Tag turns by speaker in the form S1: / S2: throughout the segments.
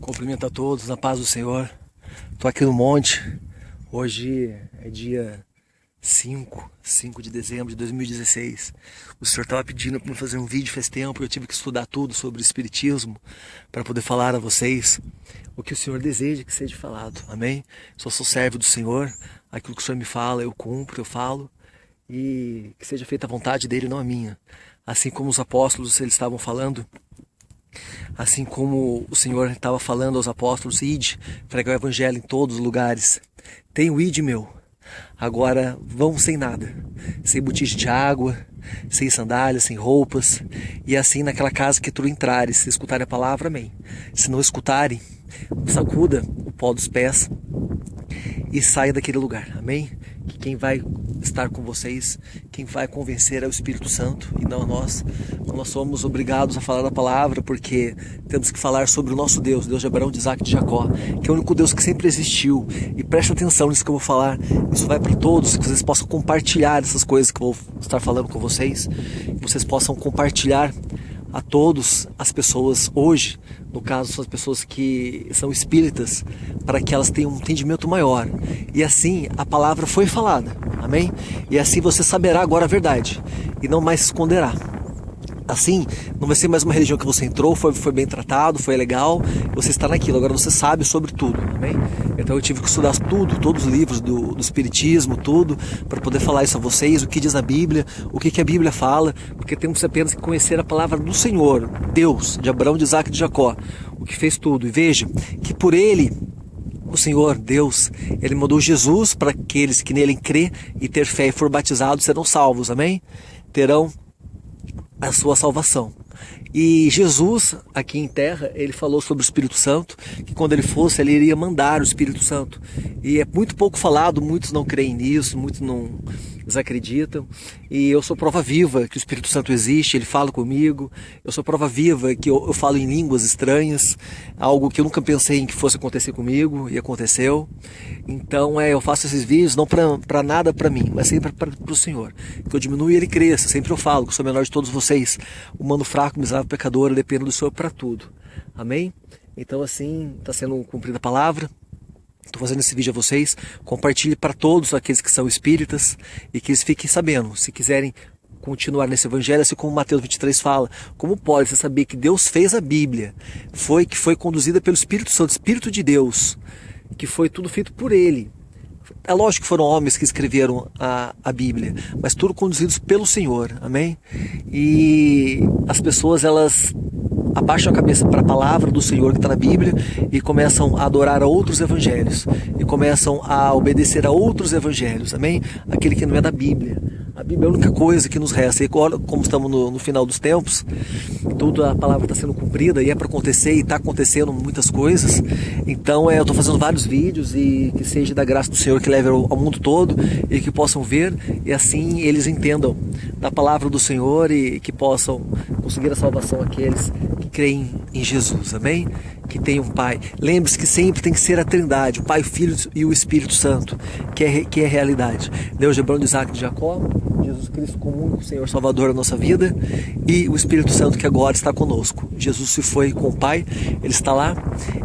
S1: Cumprimento a todos na paz do Senhor. Estou aqui no monte. Hoje é dia 5 de dezembro de 2016. O Senhor estava pedindo para eu fazer um vídeo faz tempo. Eu tive que estudar tudo sobre o Espiritismo para poder falar a vocês o que o Senhor deseja que seja falado. Amém? Sou servo do Senhor. Aquilo que o Senhor me fala, eu cumpro, eu falo. E que seja feita a vontade dele, não a minha. Assim como os apóstolos eles estavam falando, assim como o Senhor estava falando aos apóstolos: ide, pregar o evangelho em todos os lugares. Tem o ide meu. Agora vão sem nada, sem botija de água, sem sandálias, sem roupas. E assim naquela casa que tu entrares, se escutarem a palavra, amém. Se não escutarem, sacuda o pó dos pés e saia daquele lugar, amém? Que quem vai estar com vocês, quem vai convencer é o Espírito Santo e não nós. Nós somos obrigados a falar a palavra porque temos que falar sobre o nosso Deus, Deus de Abraão, de Isaac e de Jacó, que é o único Deus que sempre existiu. E preste atenção nisso que eu vou falar, isso vai para todos, que vocês possam compartilhar essas coisas que eu vou estar falando com vocês, que vocês possam compartilhar a todos as pessoas hoje, no caso são as pessoas que são espíritas, para que elas tenham um entendimento maior. E assim a palavra foi falada, amém? E assim você saberá agora a verdade e não mais se esconderá. Assim, não vai ser mais uma religião que você entrou, foi bem tratado, foi legal, você está naquilo, agora você sabe sobre tudo, amém? Então eu tive que estudar tudo, todos os livros do Espiritismo, tudo, para poder falar isso a vocês, o que diz a Bíblia, o que a Bíblia fala, porque temos apenas que conhecer a palavra do Senhor, Deus, de Abraão, de Isaac e de Jacó, o que fez tudo. E veja que por ele, o Senhor, Deus, Ele mandou Jesus para aqueles que nele crê e ter fé e for batizados serão salvos, amém? Terão a sua salvação. E Jesus, aqui em terra, ele falou sobre o Espírito Santo, que quando ele fosse, ele iria mandar o Espírito Santo. E é muito pouco falado, muitos não creem nisso, muitos não desacreditam. E eu sou prova viva que o Espírito Santo existe, ele fala comigo. Eu sou prova viva que eu falo em línguas estranhas, algo que eu nunca pensei em que fosse acontecer comigo, e aconteceu. Então eu faço esses vídeos não para nada para mim, mas sempre para o Senhor. Que eu diminua e ele cresça. Sempre eu falo que eu sou o menor de todos vocês, humano fraco, miserável, pecador, eu dependo do Senhor para tudo. Amém? Então assim, está sendo cumprida a palavra. Estou fazendo esse vídeo a vocês. Compartilhe para todos aqueles que são espíritas e que eles fiquem sabendo. Se quiserem continuar nesse evangelho, assim como Mateus 23 fala, como pode você saber que Deus fez a Bíblia? Que foi conduzida pelo Espírito Santo, Espírito de Deus, que foi tudo feito por Ele. É lógico que foram homens que escreveram a Bíblia, mas tudo conduzidos pelo Senhor, amém? E as pessoas, elas abaixam a cabeça para a palavra do Senhor que está na Bíblia e começam a adorar a outros evangelhos e começam a obedecer a outros evangelhos, amém? Aquele que não é da Bíblia. A Bíblia é a única coisa que nos resta. E como estamos no final dos tempos, toda a palavra está sendo cumprida e é para acontecer e está acontecendo muitas coisas. Então eu estou fazendo vários vídeos e que seja da graça do Senhor que leve ao mundo todo e que possam ver e assim eles entendam da palavra do Senhor e que possam conseguir a salvação aqueles que creem em Jesus, amém? Que tem um Pai. Lembre-se que sempre tem que ser a Trindade, o Pai, o Filho e o Espírito Santo, que é a realidade. Deus de Abraão, de Isaac e de Jacó, Jesus Cristo como único Senhor Salvador da nossa vida e o Espírito Santo que agora está conosco. Jesus se foi com o Pai, Ele está lá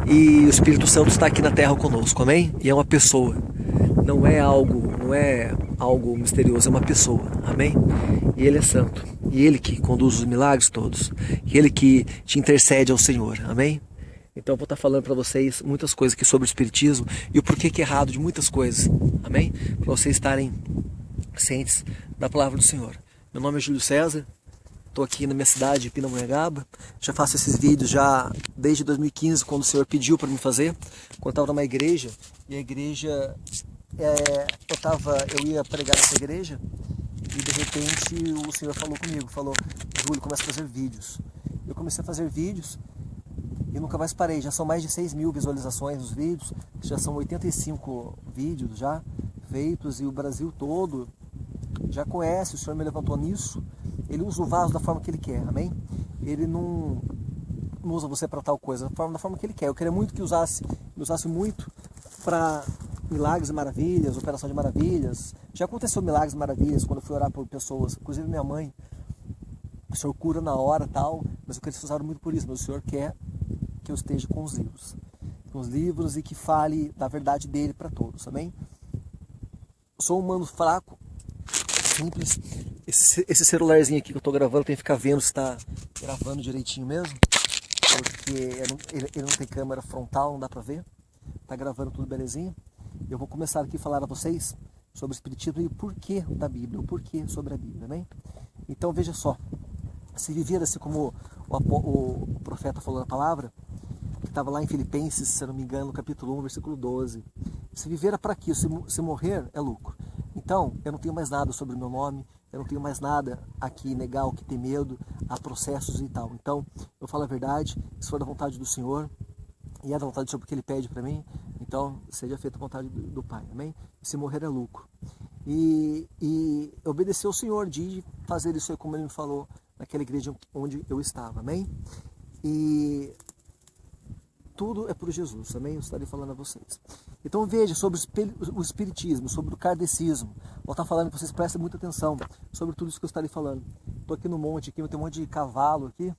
S1: e o Espírito Santo está aqui na terra conosco, amém? E é uma pessoa, não é algo misterioso, é uma pessoa, amém? E Ele é santo, e Ele que conduz os milagres todos, e Ele que te intercede ao Senhor, amém? Então eu vou estar falando para vocês muitas coisas aqui sobre o Espiritismo e o porquê que é errado de muitas coisas, amém? Para vocês estarem cientes da palavra do Senhor. Meu nome é Júlio César, estou aqui na minha cidade, Pindamonhangaba. Já faço esses vídeos já desde 2015, quando o Senhor pediu para me fazer, quando eu estava numa igreja, e a igreja, eu ia pregar nessa igreja, e de repente o Senhor falou comigo, falou: Júlio, começa a fazer vídeos. Eu comecei a fazer vídeos, e nunca mais parei. Já são mais de 6.000 visualizações nos vídeos, já são 85 vídeos já feitos, e o Brasil todo já conhece. O Senhor me levantou nisso. Ele usa o vaso da forma que Ele quer, amém? Ele não usa você para tal coisa, da forma que Ele quer. Eu queria muito que usasse muito para milagres e maravilhas, operação de maravilhas. Já aconteceu milagres e maravilhas quando eu fui orar por pessoas, inclusive minha mãe. O Senhor cura na hora tal, mas eu queria que vocês usaram muito por isso, mas o Senhor quer que eu esteja com os livros. com os livros e que fale da verdade dele para todos, amém? Sou um humano fraco, simples. Esse celularzinho aqui que eu tô gravando, tem que ficar vendo se tá gravando direitinho mesmo, porque ele não tem câmera frontal, não dá pra ver. Tá gravando tudo belezinha. Eu vou começar aqui a falar a vocês sobre o Espiritismo e o porquê da Bíblia, o porquê sobre a Bíblia, amém? Então veja só, se viver assim como o profeta falou na palavra, que estava lá em Filipenses, se eu não me engano, no capítulo 1, versículo 12. Se viver é para aqui, se morrer é lucro. Então, eu não tenho mais nada sobre o meu nome, eu não tenho mais nada aqui legal, que ter medo, há processos e tal. Então, eu falo a verdade, se for da vontade do Senhor, e é da vontade do Senhor porque Ele pede para mim, então seja feita a vontade do Pai, amém? E se morrer é lucro. E obedecer ao Senhor de fazer isso aí como Ele me falou, naquela igreja onde eu estava, amém? E tudo é por Jesus, amém? Eu estarei falando a vocês. Então veja sobre o Espiritismo, sobre o Kardecismo. Vou estar falando que vocês prestem muita atenção sobre tudo isso que eu estarei falando. Estou aqui no monte, aqui, tem um monte de cavalo aqui.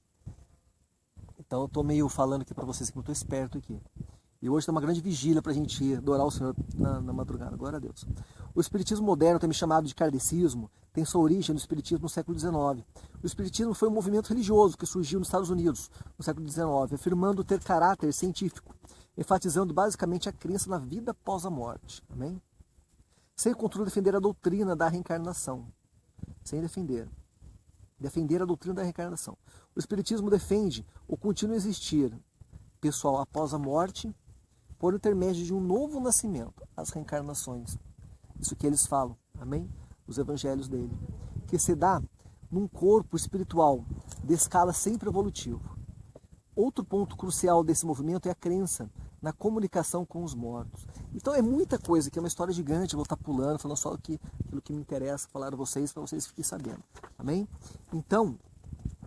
S1: Então eu estou meio falando aqui para vocês que eu estou esperto aqui. E hoje tem uma grande vigília para a gente adorar o Senhor na madrugada. Glória a Deus. O Espiritismo moderno, também chamado de Kardecismo, tem sua origem no Espiritismo no século XIX. O Espiritismo foi um movimento religioso que surgiu nos Estados Unidos no século XIX, afirmando ter caráter científico, enfatizando basicamente a crença na vida após a morte. Amém? Sem, contudo, defender a doutrina da reencarnação. Sem defender. Defender a doutrina da reencarnação. O Espiritismo defende o contínuo existir pessoal após a morte, por intermédio de um novo nascimento, as reencarnações. Isso que eles falam, amém? Os evangelhos dele. Que se dá num corpo espiritual de escala sempre evolutivo. Outro ponto crucial desse movimento é a crença na comunicação com os mortos. Então é muita coisa, que é uma história gigante, eu vou estar pulando, falando só aquilo que me interessa falar a vocês, para vocês fiquem sabendo. Amém? Então,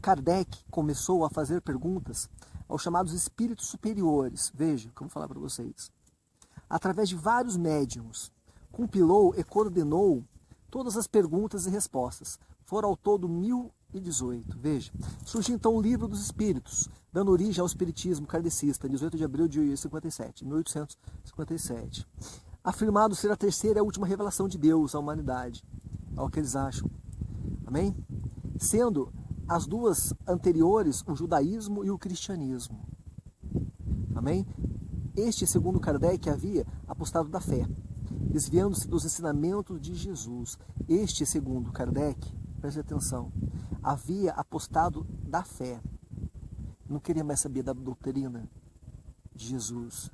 S1: Kardec começou a fazer perguntas aos chamados espíritos superiores. Veja, como eu vou falar para vocês. Através de vários médiums, compilou e coordenou todas as perguntas e respostas. Foram ao todo 1018. Veja, surgiu então o Livro dos Espíritos, dando origem ao Espiritismo kardecista, 18 de abril de 1857. Afirmado ser a terceira e a última revelação de Deus à humanidade. É o que eles acham. Amém? Sendo as duas anteriores o judaísmo e o cristianismo. Amém? Este, segundo Kardec, havia apostado da fé, desviando-se dos ensinamentos de Jesus. Este, segundo Kardec, preste atenção, havia apostado da fé. Não queria mais saber da doutrina de Jesus,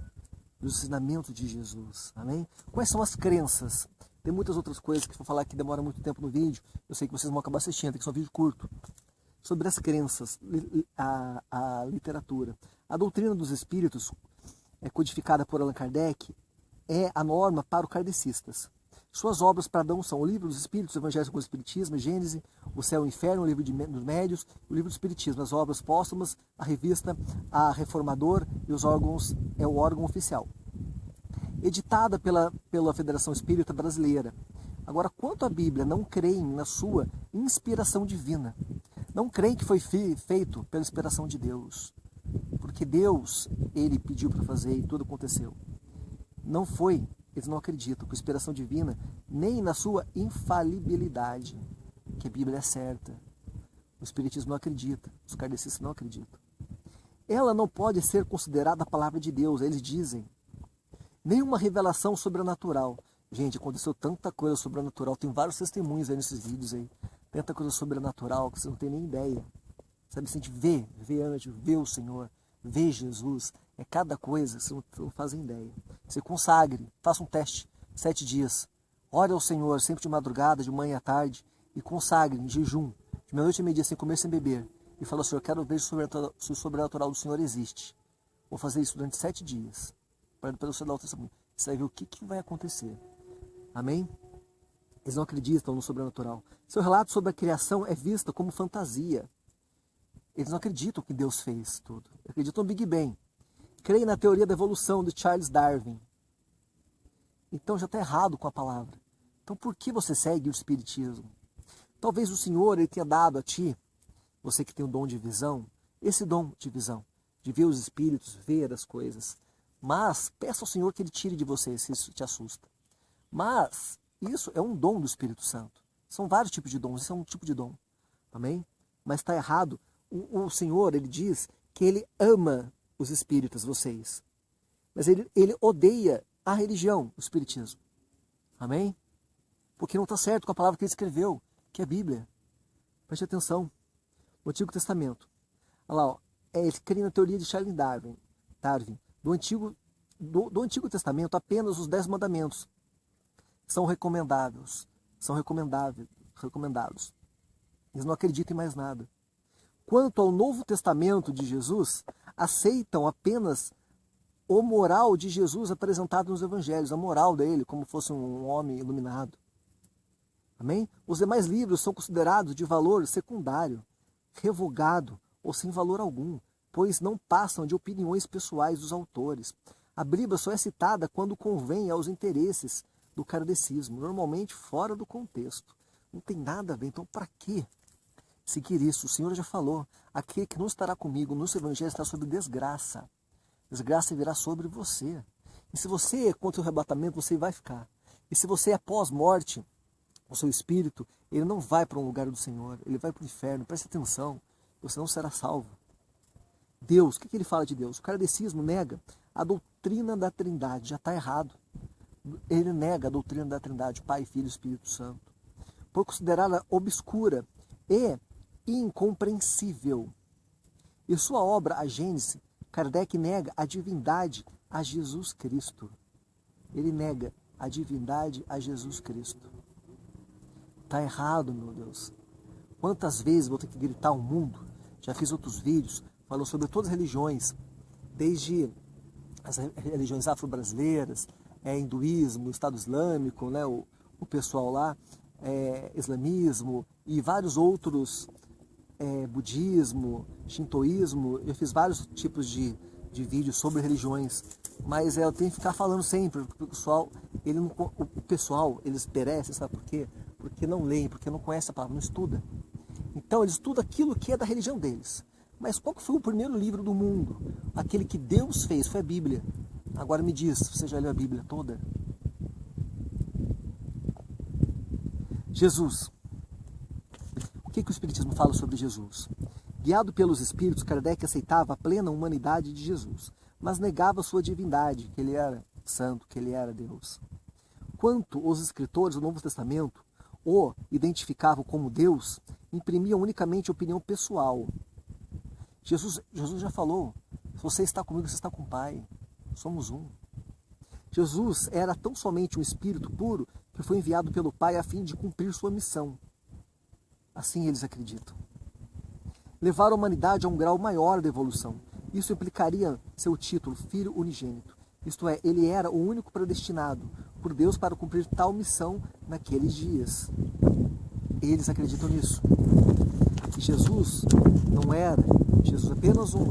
S1: dos ensinamentos de Jesus. Amém? Quais são as crenças? Tem muitas outras coisas que vou falar que demora muito tempo no vídeo. Eu sei que vocês vão acabar assistindo, tem que ser um vídeo curto. Sobre as crenças, a literatura. A doutrina dos espíritos, codificada por Allan Kardec, é a norma para os kardecistas. Suas obras para Adão são o Livro dos Espíritos, o Evangelho com o Espiritismo, Gênese, o Céu e o Inferno, o Livro dos Médios, o Livro do Espiritismo, as obras póstumas, a revista, a Reformador e os órgãos, é o órgão oficial. Editada pela Federação Espírita Brasileira. Agora, quanto à Bíblia, não creem na sua inspiração divina. Não creem que foi feito pela inspiração de Deus. Porque Deus, Ele pediu para fazer e tudo aconteceu. Não foi, eles não acreditam, com inspiração divina, nem na sua infalibilidade, que a Bíblia é certa. O Espiritismo não acredita, os kardecistas não acreditam. Ela não pode ser considerada a palavra de Deus, eles dizem. Nenhuma revelação sobrenatural. Gente, aconteceu tanta coisa sobrenatural, tem vários testemunhos aí nesses vídeos aí. Tanta coisa sobrenatural que você não tem nem ideia. Sabe, se a gente vê anjo, vê o Senhor, vê Jesus, é cada coisa que você não fazem ideia. Você consagre, faça um teste, 7 dias. Ore ao Senhor, sempre de madrugada, de manhã à tarde, e consagre em jejum, de meia-noite a meio-dia, sem comer, sem beber. E fala, Senhor, quero ver se o sobrenatural do Senhor existe. Vou fazer isso durante 7 dias. Para você dar o testemunho. Você vai ver o que vai acontecer. Amém? Eles não acreditam no sobrenatural. Seu relato sobre a criação é visto como fantasia. Eles não acreditam que Deus fez tudo. Acreditam no Big Bang. Creem na teoria da evolução de Charles Darwin. Então já está errado com a palavra. Então por que você segue o Espiritismo? Talvez o Senhor ele tenha dado a ti, você que tem o dom de visão, esse dom de visão, de ver os espíritos, ver as coisas. Mas peça ao Senhor que Ele tire de você se isso te assusta. Mas isso é um dom do Espírito Santo. São vários tipos de dons, isso é um tipo de dom. Amém? Mas está errado. O Senhor, Ele diz que Ele ama os espíritas, vocês. Mas Ele odeia a religião, o espiritismo. Amém? Porque não está certo com a palavra que Ele escreveu, que é a Bíblia. Preste atenção. No Antigo Testamento. Olha lá, ó, ele crê na teoria de Charles Darwin. Do Antigo Testamento, apenas os 10 mandamentos são recomendados. Eles não acreditam em mais nada. Quanto ao Novo Testamento de Jesus, aceitam apenas o moral de Jesus apresentado nos Evangelhos, a moral dele, como fosse um homem iluminado. Amém? Os demais livros são considerados de valor secundário, revogado ou sem valor algum, pois não passam de opiniões pessoais dos autores. A Bíblia só é citada quando convém aos interesses do kardecismo, normalmente fora do contexto. Não tem nada a ver, então para que seguir isso? O Senhor já falou, aquele que não estará comigo nos evangelhos está sob desgraça. Desgraça virá sobre você. E se você é contra o arrebatamento, você vai ficar. E se você é pós-morte, o seu espírito, ele não vai para um lugar do Senhor, ele vai para o inferno. Preste atenção, você não será salvo. Deus, o que ele fala de Deus? O kardecismo nega a doutrina da Trindade, já está errado. Ele nega a doutrina da Trindade, Pai, Filho e Espírito Santo, por considerá-la obscura e incompreensível. Em sua obra, A Gênese, Kardec nega a divindade a Jesus Cristo. Ele nega a divindade a Jesus Cristo. Está errado, meu Deus. Quantas vezes vou ter que gritar ao mundo? Já fiz outros vídeos, falou sobre todas as religiões, desde as religiões afro-brasileiras, hinduísmo, Estado Islâmico, né, o pessoal lá, islamismo e vários outros, budismo, shintoísmo. Eu fiz vários tipos de vídeos sobre religiões, mas eu tenho que ficar falando sempre, porque o pessoal, eles perecem, sabe por quê? Porque não leem, porque não conhecem a palavra, não estuda. Então eles estudam aquilo que é da religião deles. Mas qual que foi o primeiro livro do mundo? Aquele que Deus fez, foi a Bíblia. Agora me diz, você já leu a Bíblia toda? Jesus. O que o Espiritismo fala sobre Jesus? Guiado pelos Espíritos, Kardec aceitava a plena humanidade de Jesus, mas negava sua divindade, que ele era santo, que ele era Deus. Quanto os escritores do Novo Testamento o identificavam como Deus, imprimiam unicamente opinião pessoal. Jesus já falou, se você está comigo, você está com o Pai. Somos um. Jesus era tão somente um Espírito puro que foi enviado pelo Pai a fim de cumprir sua missão. Assim eles acreditam. Levar a humanidade a um grau maior de evolução. Isso implicaria seu título, Filho Unigênito. Isto é, ele era o único predestinado por Deus para cumprir tal missão naqueles dias. Eles acreditam nisso. E Jesus não era, Jesus apenas um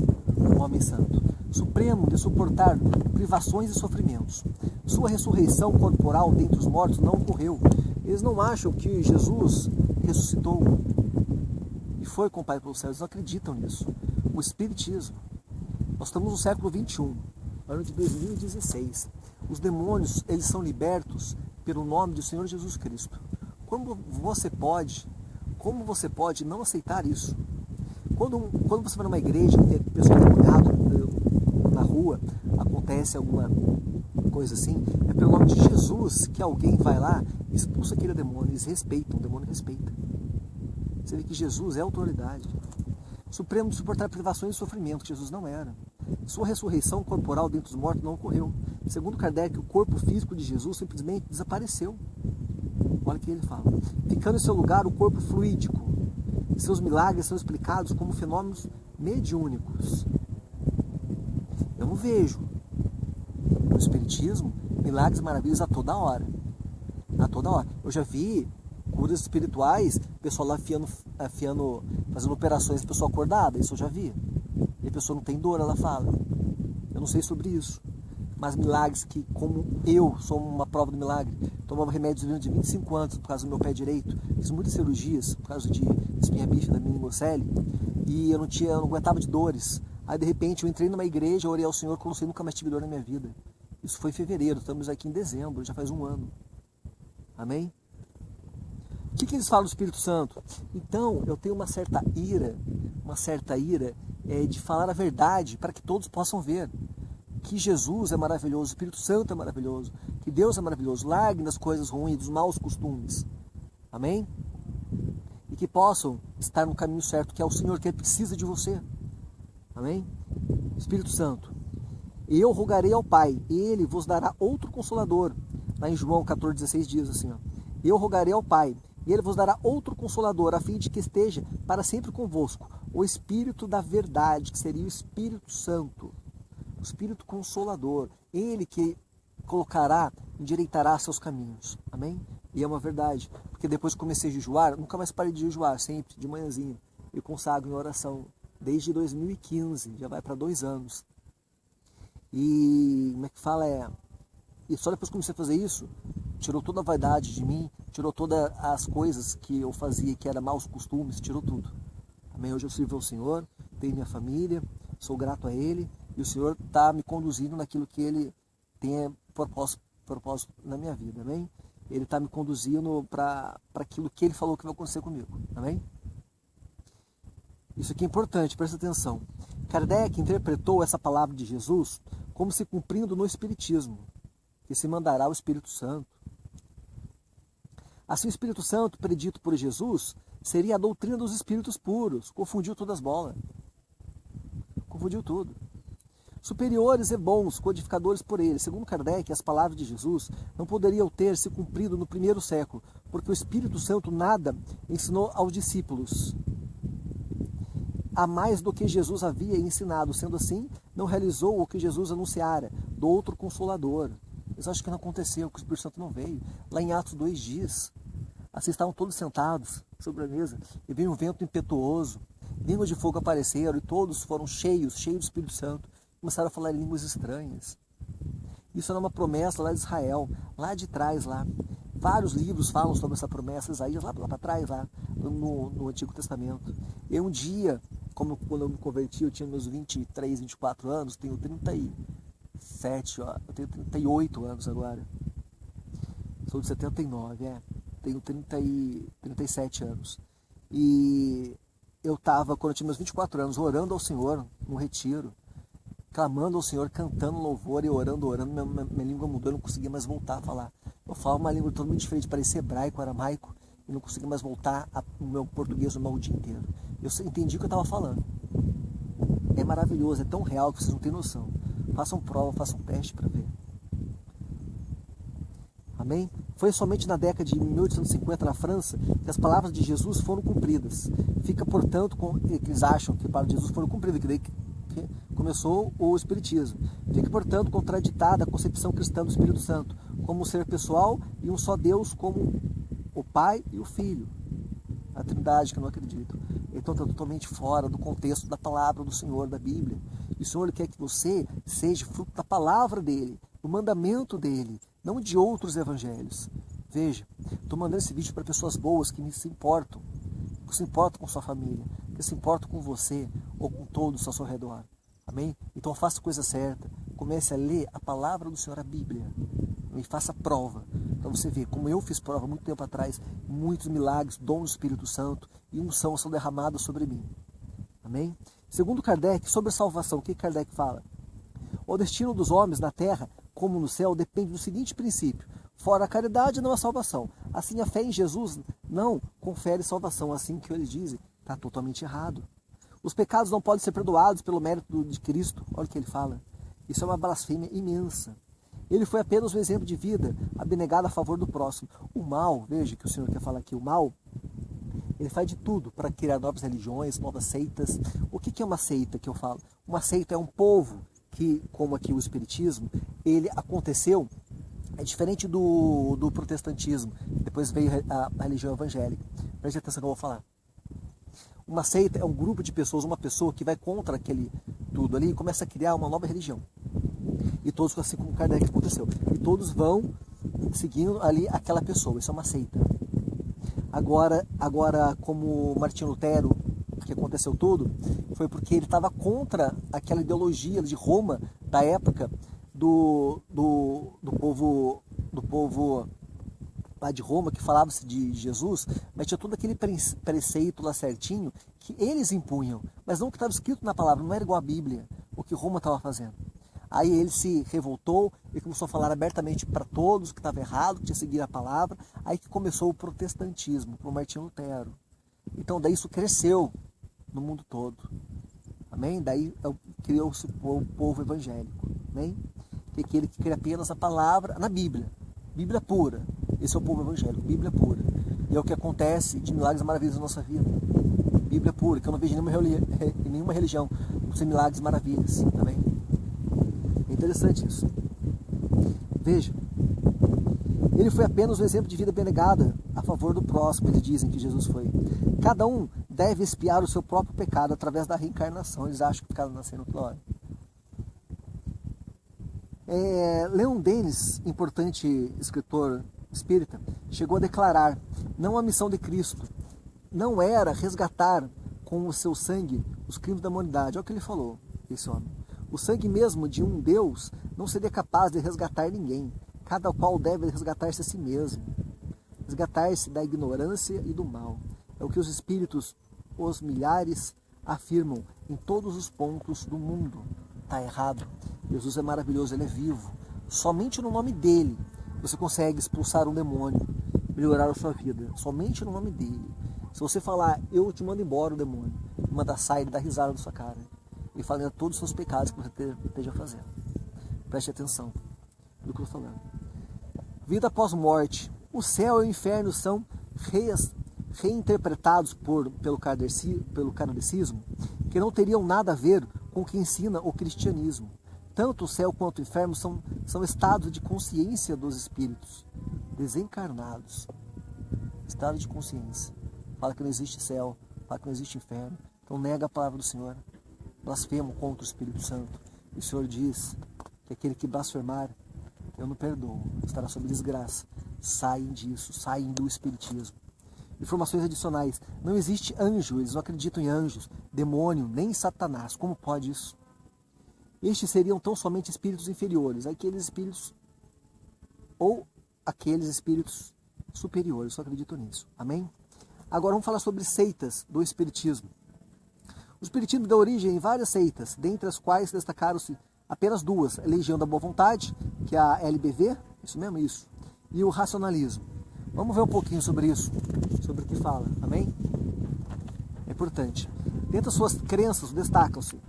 S1: homem santo, supremo de suportar privações e sofrimentos. Sua ressurreição corporal dentre os mortos não ocorreu. Eles não acham que Jesus ressuscitou e foi com o Pai pelos céus. Eles não acreditam nisso. O Espiritismo. Nós estamos no século XXI, ano de 2016. Os demônios, eles são libertos pelo nome do Senhor Jesus Cristo. Como você pode não aceitar isso? Quando você vai numa igreja e tem pessoa demoniada na rua, acontece alguma coisa assim, é pelo nome de Jesus que alguém vai lá e expulsa aquele demônio. Eles respeitam, o demônio respeita. Você vê que Jesus é autoridade. Supremo de suportar privações e sofrimento, que Jesus não era. Sua ressurreição corporal dentre os mortos não ocorreu. Segundo Kardec, o corpo físico de Jesus simplesmente desapareceu. Olha o que ele fala. Ficando em seu lugar o corpo fluídico. Seus milagres são explicados como fenômenos mediúnicos. Eu não vejo no Espiritismo milagres e maravilhas a toda hora. A toda hora. Eu já vi curas espirituais, pessoal lá fazendo operações, pessoa acordada, isso eu já vi. E a pessoa não tem dor, ela fala. Eu não sei sobre isso. Mas milagres que, como eu sou uma prova do milagre, tomava remédios durante 25 anos por causa do meu pé direito, fiz muitas cirurgias por causa de espinha bífida da minha mingocele, e eu não aguentava de dores. Aí de repente eu entrei numa igreja, orei ao Senhor, quando você nunca mais tive dor na minha vida. Isso foi em fevereiro, estamos aqui em dezembro, já faz um ano. Amém? O que eles falam do Espírito Santo? Então, eu tenho uma certa ira de falar a verdade para que todos possam ver que Jesus é maravilhoso, o Espírito Santo é maravilhoso, que Deus é maravilhoso. Larguem das coisas ruins, dos maus costumes. Amém? E que possam estar no caminho certo, que é o Senhor, que Ele precisa de você. Amém? Espírito Santo. E eu rogarei ao Pai, e Ele vos dará outro Consolador. Lá em João 14,16 diz assim, ó, eu rogarei ao Pai, e Ele vos dará outro Consolador, a fim de que esteja para sempre convosco, o Espírito da verdade, que seria o Espírito Santo, o Espírito Consolador, Ele que colocará, endireitará seus caminhos. Amém? E é uma verdade, porque depois que comecei a jejuar, nunca mais parei de jejuar, sempre, de manhãzinha, eu consagro em oração, desde 2015, já vai para 2 anos. E como é que fala? E só depois que comecei a fazer isso, tirou toda a vaidade de mim, tirou todas as coisas que eu fazia, que eram maus costumes, tirou tudo. Amém? Hoje eu sirvo ao Senhor, tenho minha família, sou grato a Ele, e o Senhor está me conduzindo naquilo que Ele tem propósito na minha vida. Amém? Ele está me conduzindo para aquilo que Ele falou que vai acontecer comigo. Amém? Isso aqui é importante, presta atenção. Kardec interpretou essa palavra de Jesus como se cumprindo no Espiritismo, que se mandará o Espírito Santo. Assim, o Espírito Santo, predito por Jesus, seria a doutrina dos espíritos puros. Confundiu todas as bolas. Confundiu tudo. Superiores e bons, codificadores por ele. Segundo Kardec, as palavras de Jesus não poderiam ter se cumprido no primeiro século, porque o Espírito Santo nada ensinou aos discípulos, a mais do que Jesus havia ensinado. Sendo assim, não realizou o que Jesus anunciara, do outro Consolador. Eles acham que não aconteceu, que o Espírito Santo não veio. Lá em Atos 2 diz, assim estavam todos sentados sobre a mesa, e veio um vento impetuoso, línguas de fogo apareceram, e todos foram cheios do Espírito Santo, começaram a falar em línguas estranhas. Isso era uma promessa lá de Israel, lá de trás, lá. Vários livros falam sobre essa promessa, Isaías, lá para trás, lá no Antigo Testamento. E um dia, quando eu me converti, eu tinha meus 23, 24 anos, tenho 37, ó, eu tenho 38 anos agora. Sou de 79, tenho 37 anos. E eu estava, quando eu tinha meus 24 anos, orando ao Senhor, no retiro, clamando ao Senhor, cantando louvor e orando, minha língua mudou, eu não conseguia mais voltar a falar. Eu falava uma língua totalmente diferente, parecia hebraico, aramaico, e não conseguia mais voltar o meu português normal o dia inteiro. Eu entendi o que eu estava falando. É maravilhoso, é tão real que vocês não têm noção. Façam prova, façam teste para ver. Amém? Foi somente na década de 1850 na França que as palavras de Jesus foram cumpridas. Fica, portanto, que eles acham que as palavras de Jesus foram cumpridas, que daí que começou o Espiritismo. Fica, portanto, contraditada a concepção cristã do Espírito Santo, como um ser pessoal e um só Deus, como o Pai e o Filho. A Trindade, que eu não acredito. Então está totalmente fora do contexto da palavra do Senhor, da Bíblia. E o Senhor quer que você seja fruto da palavra dEle, do mandamento dEle, não de outros evangelhos. Veja, estou mandando esse vídeo para pessoas boas que se importam com sua família, que se importam com você ou com todos ao seu redor. Amém? Então faça a coisa certa. Comece a ler a palavra do Senhor, a Bíblia. E faça prova, para você ver, como eu fiz prova muito tempo atrás, muitos milagres, dons do Espírito Santo e unção são derramados sobre mim. Amém? Segundo Kardec, sobre a salvação, o que Kardec fala? O destino dos homens na terra, como no céu, depende do seguinte princípio: fora a caridade não há salvação. Assim, a fé em Jesus não confere salvação. Assim que eles dizem, está totalmente errado. Os pecados não podem ser perdoados pelo mérito de Cristo. Olha o que ele fala. Isso é uma blasfêmia imensa. Ele foi apenas um exemplo de vida, abnegado a favor do próximo. O mal, veja que o Senhor quer falar aqui, o mal, ele faz de tudo para criar novas religiões, novas seitas. O que é uma seita que eu falo? Uma seita é um povo que, como aqui o Espiritismo, ele aconteceu, é diferente do protestantismo, depois veio a religião evangélica. Preste atenção que eu vou falar. Uma seita é um grupo de pessoas, uma pessoa que vai contra aquele tudo ali e começa a criar uma nova religião. E todos, assim como Kardec aconteceu, e todos vão seguindo ali aquela pessoa. Isso é uma seita. Agora como Martinho Lutero que aconteceu tudo, foi porque ele estava contra aquela ideologia de Roma da época do povo lá de Roma, que falava-se de Jesus, mas tinha todo aquele preceito lá certinho que eles impunham, mas não o que estava escrito na palavra, não era igual à Bíblia, o que Roma estava fazendo. Aí ele se revoltou e começou a falar abertamente para todos que estava errado, que tinha que seguir a palavra. Aí que começou o protestantismo, o Martinho Lutero. Então daí isso cresceu no mundo todo. Amém? Daí criou-se o povo evangélico. Amém? Que é aquele que crê apenas a palavra na Bíblia. Bíblia pura. Esse é o povo evangélico, Bíblia pura. E é o que acontece de milagres e maravilhas na nossa vida. Bíblia pura, que eu não vejo em nenhuma religião sem milagres e maravilhas. Amém? É interessante isso. Veja, ele foi apenas um exemplo de vida abnegada a favor do próximo, eles dizem que Jesus foi. Cada um deve expiar o seu próprio pecado através da reencarnação. Eles acham que ficaram nascendo toda hora. Leon Denis, importante escritor espírita, chegou a declarar: não a missão de Cristo não era resgatar com o seu sangue os crimes da humanidade. Olha o que ele falou, esse homem. O sangue mesmo de um Deus não seria capaz de resgatar ninguém. Cada qual deve resgatar-se a si mesmo. Resgatar-se da ignorância e do mal. É o que os espíritos, os milhares, afirmam em todos os pontos do mundo. Está errado. Jesus é maravilhoso, ele é vivo. Somente no nome dele você consegue expulsar um demônio, melhorar a sua vida. Somente no nome dele. Se você falar, eu te mando embora o demônio, manda sair, ele dá risada da sua cara. Ele fala todos os seus pecados que você esteja fazendo. Preste atenção no que eu estou falando. Vida após morte. O céu e o inferno são reinterpretados pelo kardecismo, que não teriam nada a ver com o que ensina o cristianismo. Tanto o céu quanto o inferno são estados de consciência dos espíritos desencarnados. Estado de consciência. Fala que não existe céu, fala que não existe inferno. Então nega a palavra do Senhor. Blasfemo contra o Espírito Santo. E o Senhor diz que aquele que blasfemar, eu não perdoo, estará sob desgraça. Saem disso, saem do espiritismo. Informações adicionais. Não existe anjo, eles não acreditam em anjos, demônio, nem Satanás. Como pode isso? Estes seriam tão somente espíritos inferiores, aqueles espíritos ou aqueles espíritos superiores, só acredito nisso. Amém? Agora vamos falar sobre seitas do espiritismo. O espiritismo deu origem em várias seitas, dentre as quais destacaram-se apenas duas: a Legião da Boa Vontade, que é a LBV, isso mesmo, isso, e o racionalismo. Vamos ver um pouquinho sobre isso, sobre o que fala, amém? É importante. Dentre as suas crenças destacam-se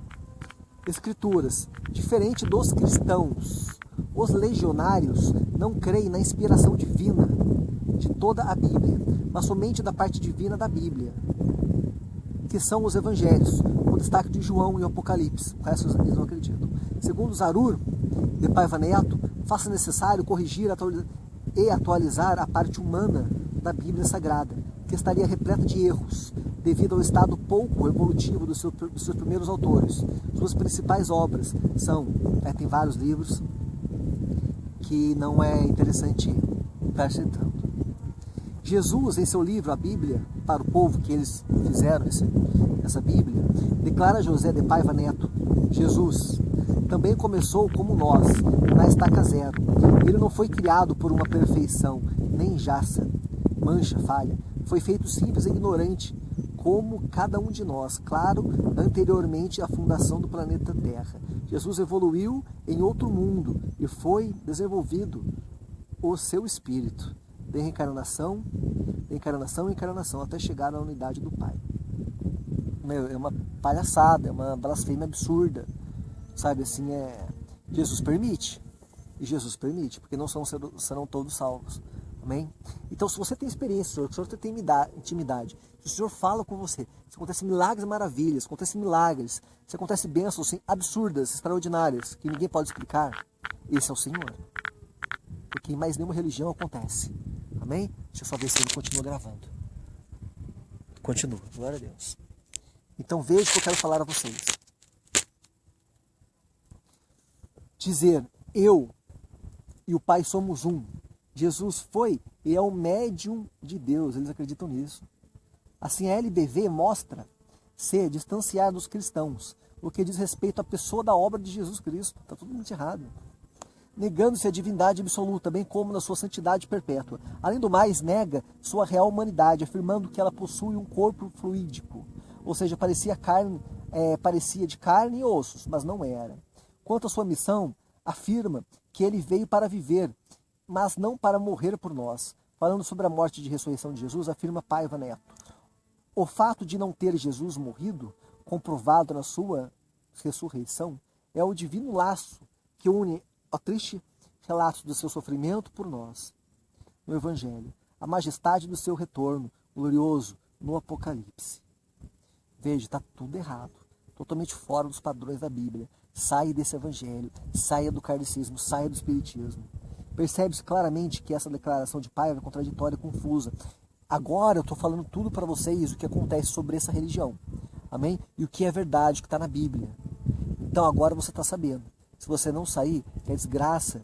S1: escrituras, diferente dos cristãos. Os legionários não creem na inspiração divina de toda a Bíblia, mas somente da parte divina da Bíblia, que são os evangelhos, com destaque de João e o Apocalipse. O resto eles não acreditam. Segundo Zarur, de Paiva Neto, faça necessário corrigir e atualizar a parte humana da Bíblia Sagrada, que estaria repleta de erros, devido ao estado pouco evolutivo dos seus primeiros autores. Suas principais obras são, tem vários livros que não é interessante prestar tanto. Jesus, em seu livro, a Bíblia, para o povo que eles fizeram essa Bíblia, declara José de Paiva Neto: Jesus também começou como nós, na estaca zero. Ele não foi criado por uma perfeição, nem jaça, mancha, falha. Foi feito simples e ignorante, como cada um de nós, claro, anteriormente à fundação do planeta Terra. Jesus evoluiu em outro mundo e foi desenvolvido o seu espírito, de reencarnação, encarnação, até chegar à unidade do Pai. É uma palhaçada, é uma blasfêmia absurda, sabe assim, Jesus permite, porque não serão todos salvos, amém? Então, se você tem experiência, se o Senhor tem intimidade, se o Senhor fala com você, se acontecem milagres e maravilhas, se acontecem bênçãos assim, absurdas, extraordinárias, que ninguém pode explicar, esse é o Senhor, porque em mais nenhuma religião acontece, amém? Deixa eu só ver se ele continua gravando. Continua, glória a Deus. Então veja o que eu quero falar a vocês. Dizer eu e o Pai somos um. Jesus foi e é o médium de Deus, eles acreditam nisso. Assim a LBV mostra C. Distanciar dos cristãos, o que diz respeito à pessoa da obra de Jesus Cristo. Está totalmente errado. Negando-se a divindade absoluta, bem como na sua santidade perpétua. Além do mais, nega sua real humanidade, afirmando que ela possui um corpo fluídico, ou seja, parecia de carne e ossos, mas não era. Quanto à sua missão, afirma que ele veio para viver, mas não para morrer por nós. Falando sobre a morte e ressurreição de Jesus, afirma Paiva Neto: o fato de não ter Jesus morrido, comprovado na sua ressurreição, é o divino laço que une o triste relato do seu sofrimento por nós no Evangelho, a majestade do seu retorno glorioso no Apocalipse. Veja, está tudo errado, totalmente fora dos padrões da Bíblia. Saia desse Evangelho, saia do kardecismo, saia do espiritismo. Percebe-se claramente que essa declaração de Paiva é contraditória e confusa. Agora eu estou falando tudo para vocês o que acontece sobre essa religião, amém? E o que é verdade, o que está na Bíblia. Então agora você está sabendo. Se você não sair, que é desgraça,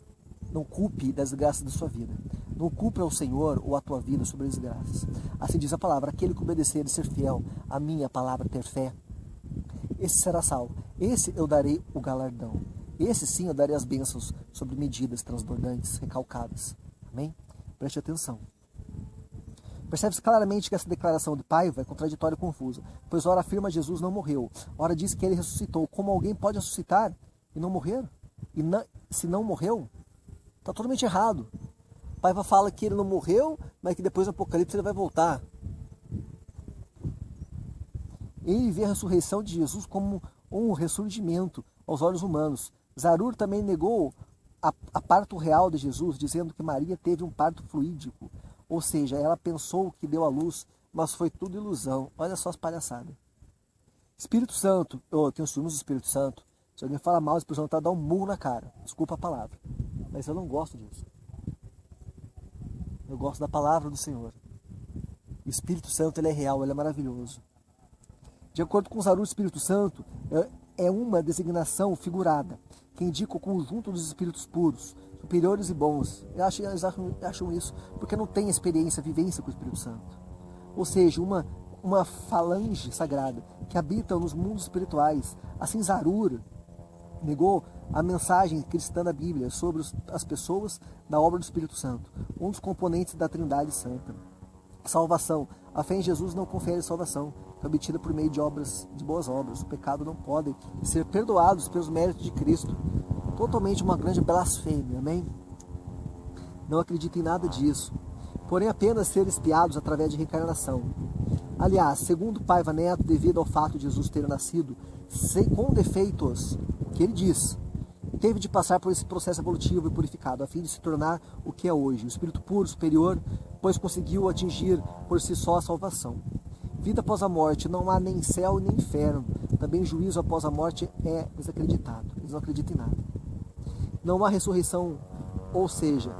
S1: não culpe das desgraças da sua vida. Não culpe ao Senhor ou a tua vida sobre as desgraças. Assim diz a palavra: aquele que obedecer e ser fiel à minha palavra, ter fé, esse será salvo. Esse eu darei o galardão. Esse sim eu darei as bênçãos sobre medidas transbordantes, recalcadas. Amém? Preste atenção. Percebe-se claramente que essa declaração de Paiva é contraditória e confusa, pois ora afirma Jesus não morreu, ora diz que ele ressuscitou. Como alguém pode ressuscitar e não morrer? E se não morreu, está totalmente errado. Paiva fala que ele não morreu, mas que depois do Apocalipse ele vai voltar. Ele vê a ressurreição de Jesus como um ressurgimento aos olhos humanos. Zarur também negou a parto real de Jesus, dizendo que Maria teve um parto fluídico, ou seja, ela pensou que deu à luz, mas foi tudo ilusão. Olha só as palhaçadas. Espírito Santo, eu tenho ciúmes do Espírito Santo. Se alguém fala mal, o Espírito Santo tá dando um murro na cara. Desculpa a palavra, mas eu não gosto disso. Eu gosto da palavra do Senhor. O Espírito Santo, ele é real, ele é maravilhoso. De acordo com Zarur, o Espírito Santo é uma designação figurada, que indica o conjunto dos espíritos puros, superiores e bons. Eles acham isso porque não tem experiência, vivência com o Espírito Santo. Ou seja, uma falange sagrada que habita nos mundos espirituais. Assim, Zarur negou a mensagem cristã da Bíblia sobre as pessoas da obra do Espírito Santo, um dos componentes da Trindade Santa. Salvação. A fé em Jesus não confere salvação, é obtida por meio de boas obras. O pecado não pode ser perdoados pelos méritos de Cristo. Totalmente uma grande blasfêmia, amém? Não acredito em nada disso. Porém, apenas ser espiados através de reencarnação. Aliás, segundo Paiva Neto, devido ao fato de Jesus ter nascido com defeitos, que ele diz, teve de passar por esse processo evolutivo e purificado, a fim de se tornar o que é hoje, o espírito puro, superior, pois conseguiu atingir por si só a salvação. Vida após a morte, não há nem céu nem inferno. Também juízo após a morte é desacreditado. Eles não acreditam em nada. Não há ressurreição, ou seja,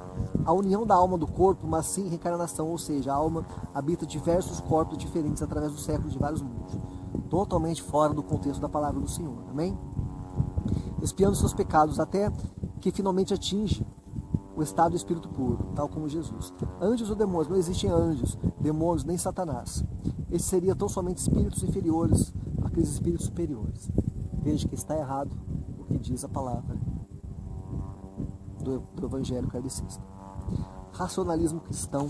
S1: a união da alma do corpo, mas sim reencarnação, ou seja, a alma habita diversos corpos diferentes através dos séculos de vários mundos. Totalmente fora do contexto da palavra do Senhor. Amém? Expiando seus pecados até que finalmente atinge o estado do espírito puro, tal como Jesus. Anjos ou demônios? Não existem anjos, demônios, nem Satanás. Esses seriam tão somente espíritos inferiores àqueles espíritos superiores. Veja que está errado o que diz a palavra do Evangelho kardecista. Racionalismo cristão.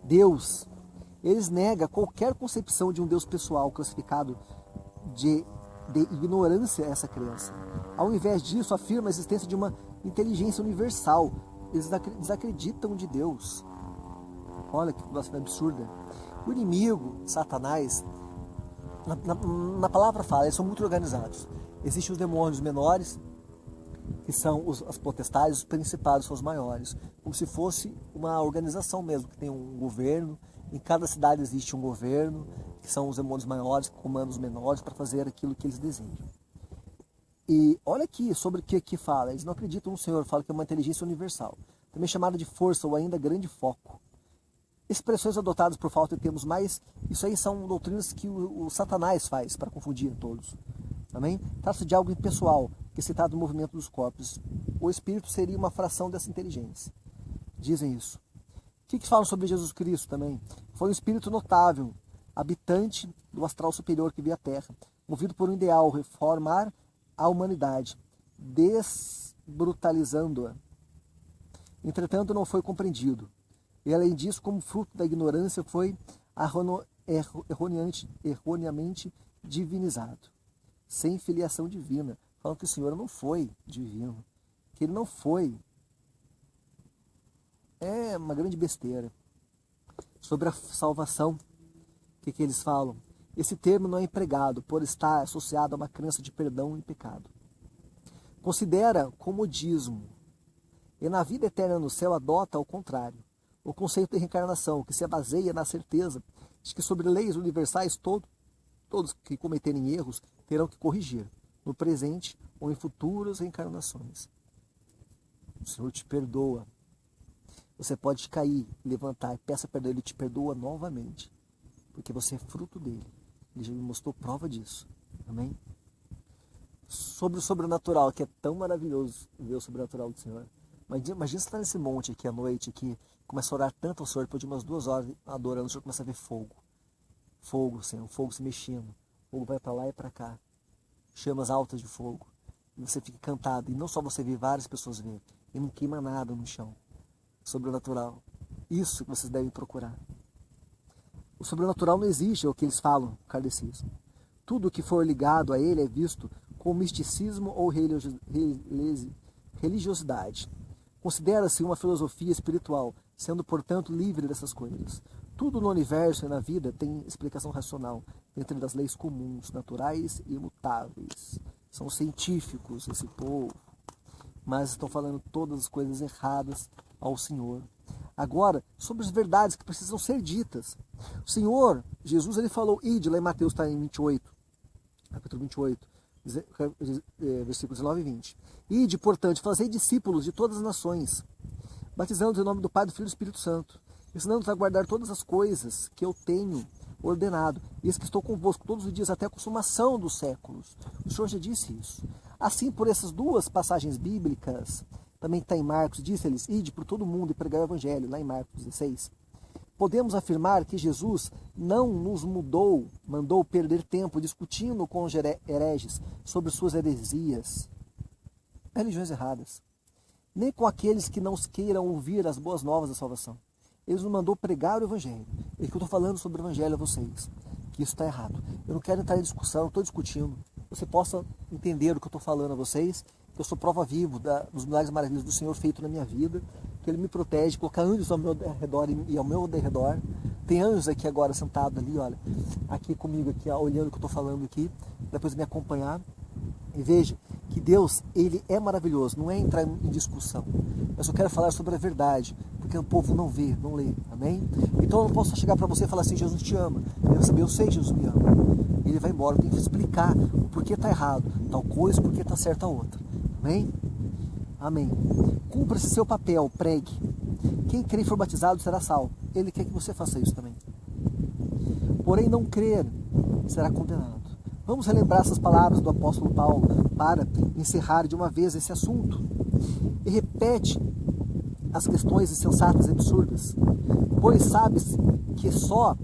S1: Deus, eles negam qualquer concepção de um Deus pessoal classificado de ignorância a essa crença. Ao invés disso, afirma a existência de uma inteligência universal. Eles desacreditam de Deus. Olha que blasfêmia absurda. O inimigo, Satanás, na palavra fala, eles são muito organizados. Existem os demônios menores, que são as potestades, os principados são os maiores. Como se fosse uma organização mesmo, que tem um governo. Em cada cidade existe um governo, que são os demônios maiores, que comandam os menores para fazer aquilo que eles desejam. E olha aqui sobre o que aqui fala. Eles não acreditam no Senhor, falam que é uma inteligência universal. Também chamada de força ou ainda grande foco. Expressões adotadas por falta de termos mais, isso aí são doutrinas que o Satanás faz para confundir todos. Amém? Trata-se de algo impessoal, que se trata do movimento dos corpos. O espírito seria uma fração dessa inteligência. Dizem isso. O que falam sobre Jesus Cristo também? Foi um espírito notável, habitante do astral superior que via a Terra, movido por um ideal, reformar a humanidade, desbrutalizando-a. Entretanto, não foi compreendido. E, além disso, como fruto da ignorância, foi erroneamente divinizado, sem filiação divina, falando que o Senhor não foi divino, que ele não foi. É uma grande besteira. Sobre a salvação, o que eles falam? Esse termo não é empregado por estar associado a uma crença de perdão e pecado. Considera comodismo, e na vida eterna no céu adota ao contrário, o conceito de reencarnação, que se baseia na certeza de que sobre leis universais todos que cometerem erros terão que corrigir, no presente ou em futuras reencarnações. O Senhor te perdoa. Você pode cair, levantar, peça perdão, Ele te perdoa novamente, porque você é fruto dele. Ele já me mostrou prova disso. Amém? Sobre o sobrenatural, que é tão maravilhoso ver o sobrenatural do Senhor. Imagina você estar nesse monte aqui à noite, aqui, começa a orar tanto ao Senhor, depois de umas 2 horas adorando, o Senhor começa a ver fogo. Fogo, Senhor, fogo se mexendo. O fogo vai para lá e para cá. Chamas altas de fogo. E você fica encantado. E não só você vê, várias pessoas vê. E não queima nada no chão. Sobrenatural. Isso que vocês devem procurar. O sobrenatural não existe, é o que eles falam, o kardecismo. Tudo que for ligado a ele é visto como misticismo ou religiosidade. Considera-se uma filosofia espiritual, sendo, portanto, livre dessas coisas. Tudo no universo e na vida tem explicação racional, dentro das leis comuns, naturais e imutáveis. São científicos esse povo, mas estão falando todas as coisas erradas ao Senhor. Agora, sobre as verdades que precisam ser ditas. O Senhor, Jesus, ele falou, ide, lá em Mateus, está em 28, capítulo 28, versículos 19 e 20. Ide, portanto, fazei discípulos de todas as nações, batizando-os em nome do Pai, do Filho e do Espírito Santo, ensinando-os a guardar todas as coisas que eu tenho ordenado. E eis que estou convosco todos os dias até a consumação dos séculos. O Senhor já disse isso. Assim, por essas 2 passagens bíblicas, também está em Marcos, disse-lhes, ide por todo mundo e pregai o Evangelho, lá em Marcos 16. Podemos afirmar que Jesus não nos mandou perder tempo discutindo com os hereges sobre suas heresias, religiões erradas, nem com aqueles que não queiram ouvir as boas novas da salvação. Ele nos mandou pregar o Evangelho. É que eu estou falando sobre o Evangelho a vocês, que isso está errado. Eu não quero entrar em discussão, não estou discutindo. Você possa entender o que eu estou falando a vocês, que eu sou prova viva dos milagres e maravilhas do Senhor feito na minha vida, que Ele me protege, colocar anjos ao meu redor e ao meu redor. Tem anjos aqui agora sentados ali, olha, aqui comigo, aqui, ó, olhando o que eu estou falando aqui, depois me acompanhar. E veja que Deus, Ele é maravilhoso, não é entrar em discussão. Mas eu quero falar sobre a verdade, porque o povo não vê, não lê, amém? Então eu não posso chegar para você e falar assim, Jesus te ama. Ele vai saber, eu sei que Jesus me ama. E ele vai embora, eu tenho que explicar o porquê está errado, tal coisa, porque está certa a outra. Amém? Amém. Cumpra-se seu papel, pregue. Quem crê e for batizado será salvo. Ele quer que você faça isso também. Porém, não crer será condenado. Vamos relembrar essas palavras do apóstolo Paulo para encerrar de uma vez esse assunto. E repete as questões insensatas e absurdas. Pois sabes que só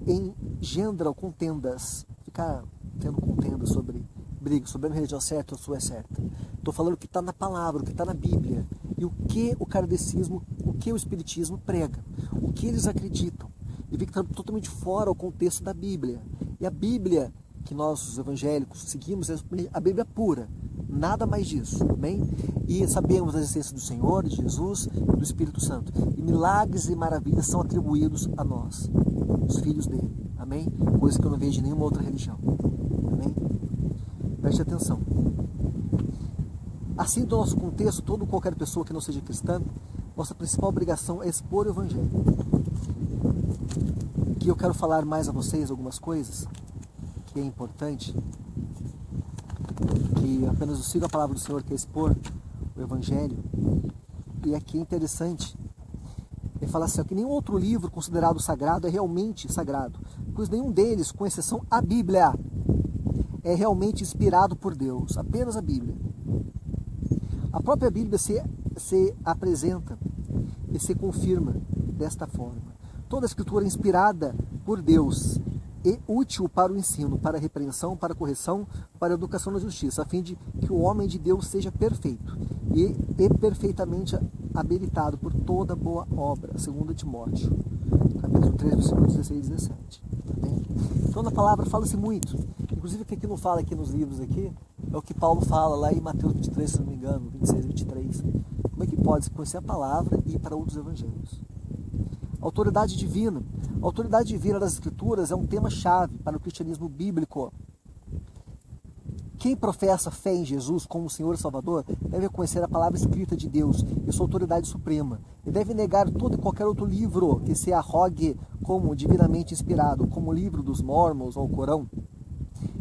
S1: engendram contendas. Ficar tendo contendas sobre briga, sobre a religião certa ou a sua é certa. Estou falando o que está na palavra, o que está na Bíblia. E o que o kardecismo, o que o espiritismo prega. O que eles acreditam. E vê que está totalmente fora o contexto da Bíblia. E a Bíblia que nós, os evangélicos, seguimos é a Bíblia pura. Nada mais disso. Amém? E sabemos da existência do Senhor, de Jesus e do Espírito Santo. E milagres e maravilhas são atribuídos a nós, os filhos dele. Amém? Coisa que eu não vejo em nenhuma outra religião. Amém? Preste atenção. Assim, do nosso contexto, toda qualquer pessoa que não seja cristã, nossa principal obrigação é expor o Evangelho. Que eu quero falar mais a vocês algumas coisas que é importante, que apenas eu sigo a palavra do Senhor, que é expor o Evangelho. E aqui é interessante, ele fala assim, que nenhum outro livro considerado sagrado é realmente sagrado, pois nenhum deles, com exceção a Bíblia, é realmente inspirado por Deus, apenas a Bíblia. A própria Bíblia se apresenta e se confirma desta forma. Toda a Escritura é inspirada por Deus e útil para o ensino, para a repreensão, para a correção, para a educação na justiça, a fim de que o homem de Deus seja perfeito e perfeitamente habilitado por toda boa obra. 2 Timóteo, capítulo 3, versículos 16 e 17. Tá bem? Então na palavra fala-se muito. Inclusive o que aqui não fala aqui nos livros aqui, é o que Paulo fala lá em Mateus 23, se não me engano, 26 e 23. Como é que pode se conhecer a palavra e ir para outros evangelhos? Autoridade divina. A autoridade divina das Escrituras é um tema-chave para o cristianismo bíblico. Quem professa fé em Jesus como Senhor e Salvador deve conhecer a palavra escrita de Deus e sua autoridade suprema. E deve negar todo e qualquer outro livro que se arrogue como divinamente inspirado, como o livro dos Mormons ou o Corão,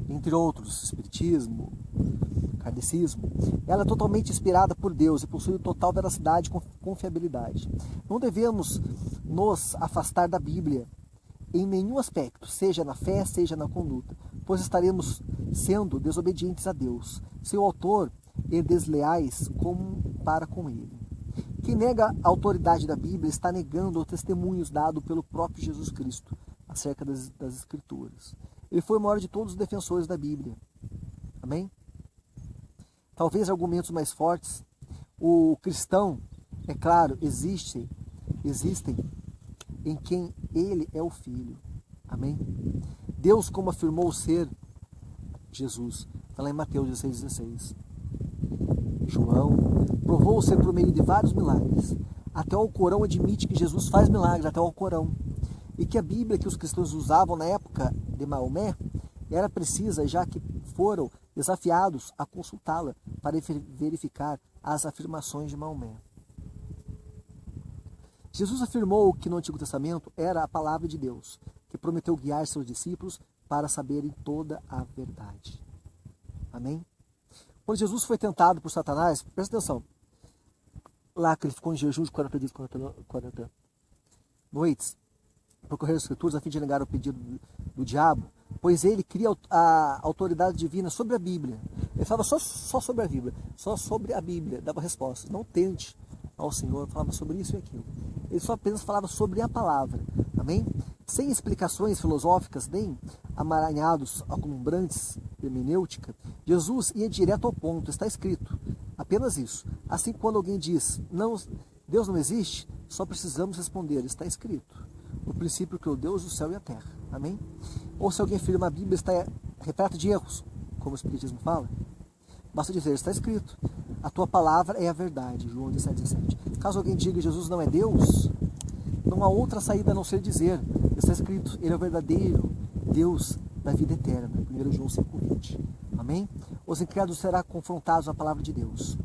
S1: entre outros, Espiritismo, Kardecismo. Ela é totalmente inspirada por Deus e possui total veracidade e confiabilidade. Não devemos nos afastar da Bíblia em nenhum aspecto, seja na fé, seja na conduta, pois estaremos sendo desobedientes a Deus, seu autor, e desleais para com ele. Quem nega a autoridade da Bíblia está negando os testemunhos dados pelo próprio Jesus Cristo acerca das Escrituras. Ele foi o maior de todos os defensores da Bíblia. Amém? Talvez argumentos mais fortes. O cristão, é claro, existem em quem ele é o Filho. Amém? Deus, como afirmou ser Jesus, está lá em Mateus 16. João provou ser por meio de vários milagres. Até o Corão admite que Jesus faz milagres, até o Corão. E que a Bíblia que os cristãos usavam na época de Maomé era precisa, já que foram desafiados a consultá-la para verificar as afirmações de Maomé. Jesus afirmou que no Antigo Testamento era a palavra de Deus, que prometeu guiar seus discípulos para saberem toda a verdade. Amém? Quando Jesus foi tentado por Satanás, presta atenção, lá que ele ficou em jejum de 40 dias, 40 noites, percorrer as Escrituras a fim de negar o pedido do diabo, pois ele cria a autoridade divina sobre a Bíblia. Ele falava só sobre a Bíblia, só sobre a Bíblia, dava respostas. Não tente ao Senhor, falava sobre isso e aquilo. Ele só apenas falava sobre a palavra. Amém? Sem explicações filosóficas, nem amaranhados, acombrantes, hermenêutica, Jesus ia direto ao ponto, está escrito. Apenas isso. Assim, quando alguém diz, não, Deus não existe, só precisamos responder, está escrito. O princípio criou Deus, o céu e a terra. Amém? Ou se alguém afirma a Bíblia está repleta de erros, como o Espiritismo fala, basta dizer, está escrito. A tua palavra é a verdade. João 17. Caso alguém diga Jesus não é Deus, não há outra saída a não ser dizer, está escrito, ele é o verdadeiro Deus da vida eterna. 1 João 5,20. Amém? Os incrédulos serão confrontados à palavra de Deus.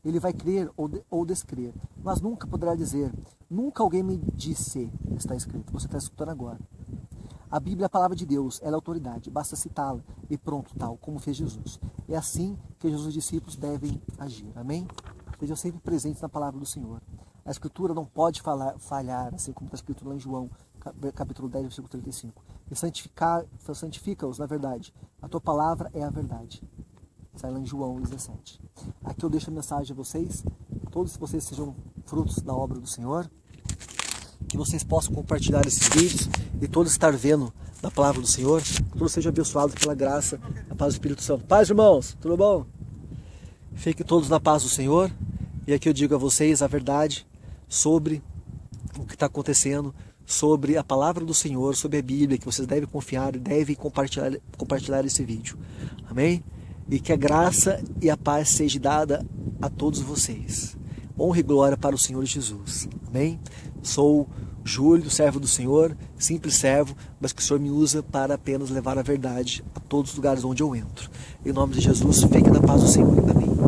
S1: Ele vai crer ou descrer, mas nunca poderá dizer, nunca alguém me disse, está escrito, você está escutando agora. A Bíblia é a palavra de Deus, ela é autoridade, basta citá-la e pronto, tal como fez Jesus. É assim que os discípulos devem agir, amém? Estejam sempre presentes na palavra do Senhor. A Escritura não pode falhar, assim como está escrito lá em João, capítulo 10, versículo 35. E santifica-os na verdade. A tua palavra é a verdade. Sai lá em João 17. Aqui eu deixo a mensagem a vocês, todos vocês sejam frutos da obra do Senhor, que vocês possam compartilhar esses vídeos e todos estar vendo da palavra do Senhor, que todos sejam abençoados pela graça, a paz do Espírito Santo. Paz, irmãos, tudo bom? Fiquem todos na paz do Senhor, e aqui eu digo a vocês a verdade sobre o que está acontecendo, sobre a palavra do Senhor, sobre a Bíblia, que vocês devem confiar e devem compartilhar esse vídeo. Amém? E que a graça e a paz seja dada a todos vocês. Honra e glória para o Senhor Jesus. Amém? Sou Júlio, servo do Senhor, simples servo, mas que o Senhor me usa para apenas levar a verdade a todos os lugares onde eu entro. Em nome de Jesus, fique na paz do Senhor. Amém.